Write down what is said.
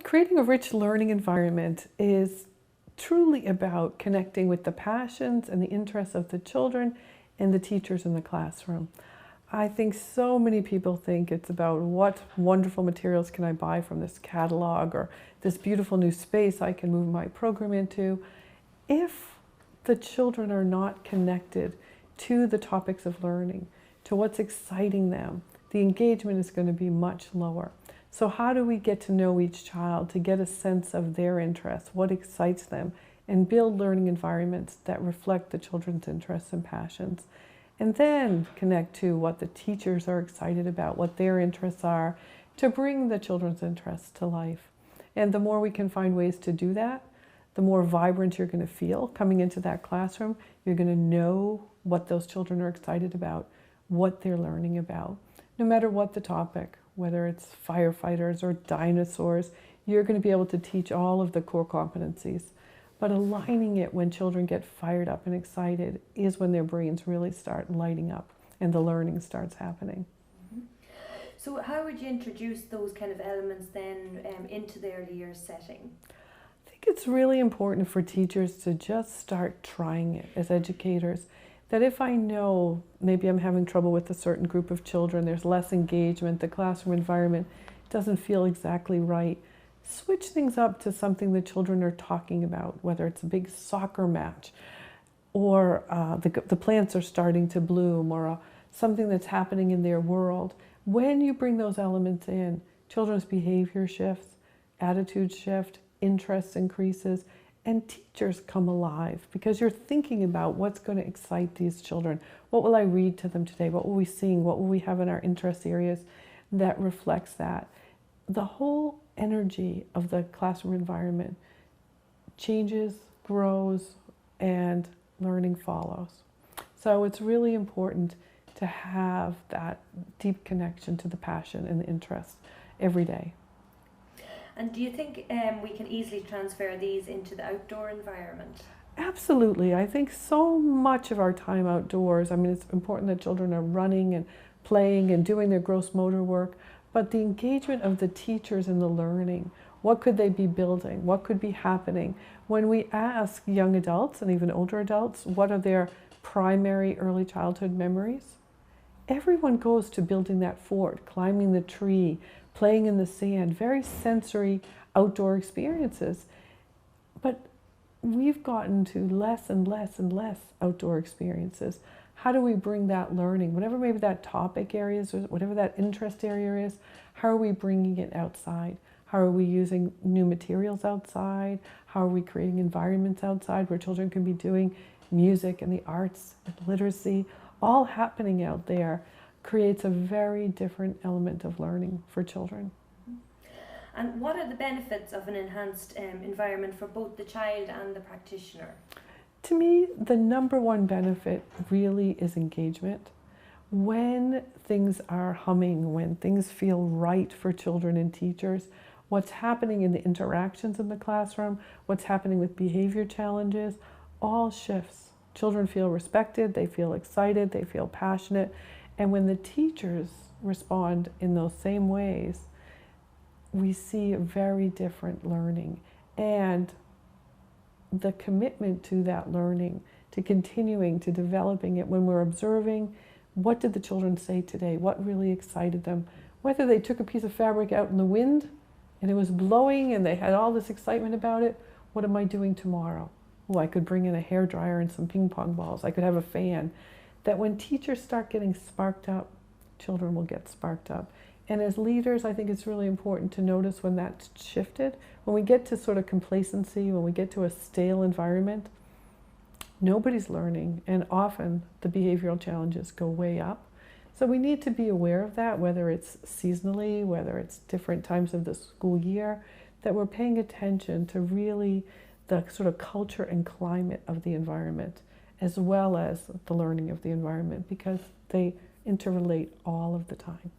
Creating a rich learning environment is truly about connecting with the passions and the interests of the children and the teachers in the classroom. I think so many people think it's about what wonderful materials can I buy from this catalog or this beautiful new space I can move my program into. If the children are not connected to the topics of learning, to what's exciting them, the engagement is going to be much lower. So how do we get to know each child to get a sense of their interests, what excites them, and build learning environments that reflect the children's interests and passions? And then connect to what the teachers are excited about, what their interests are, to bring the children's interests to life. And the more we can find ways to do that, the more vibrant you're going to feel coming into that classroom. You're going to know what those children are excited about, what they're learning about. No matter what the topic, whether it's firefighters or dinosaurs, you're going to be able to teach all of the core competencies. But aligning it when children get fired up and excited is when their brains really start lighting up and the learning starts happening. So how would you introduce those kind of elements then into the early years setting? I think it's really important for teachers to just start trying it as educators. That if I know maybe I'm having trouble with a certain group of children, there's less engagement, the classroom environment doesn't feel exactly right, switch things up to something the children are talking about, whether it's a big soccer match or the plants are starting to bloom or something that's happening in their world. When you bring those elements in, children's behavior shifts, attitudes shift, interest increases, and teachers come alive because you're thinking about what's going to excite these children. What will I read to them today? What will we sing? What will we have in our interest areas that reflects that? The whole energy of the classroom environment changes, grows, and learning follows. So it's really important to have that deep connection to the passion and the interest every day. And do you think we can easily transfer these into the outdoor environment? Absolutely. I think so much of our time outdoors, I mean, it's important that children are running and playing and doing their gross motor work, but the engagement of the teachers in the learning, what could they be building? What could be happening? When we ask young adults and even older adults, what are their primary early childhood memories? Everyone goes to building that fort, climbing the tree, playing in the sand, very sensory outdoor experiences. But we've gotten to less and less and less outdoor experiences. How do we bring that learning, whatever maybe that topic area is, or whatever that interest area is, how are we bringing it outside? How are we using new materials outside? How are we creating environments outside where children can be doing music and the arts and literacy, all happening out there? Creates a very different element of learning for children. And what are the benefits of an enhanced environment for both the child and the practitioner? To me, the number one benefit really is engagement. When things are humming, when things feel right for children and teachers, what's happening in the interactions in the classroom, what's happening with behavior challenges, all shifts. Children feel respected, they feel excited, they feel passionate. And when the teachers respond in those same ways, we see a very different learning. And the commitment to that learning, to continuing, to developing it, when we're observing, what did the children say today? What really excited them? Whether they took a piece of fabric out in the wind and it was blowing and they had all this excitement about it, what am I doing tomorrow? Oh, I could bring in a hairdryer and some ping pong balls. I could have a fan. That when teachers start getting sparked up, children will get sparked up. And as leaders, I think it's really important to notice when that's shifted. When we get to sort of complacency, when we get to a stale environment, nobody's learning, and often the behavioral challenges go way up. So we need to be aware of that, whether it's seasonally, whether it's different times of the school year, that we're paying attention to really the sort of culture and climate of the environment, as well as the learning of the environment, because they interrelate all of the time.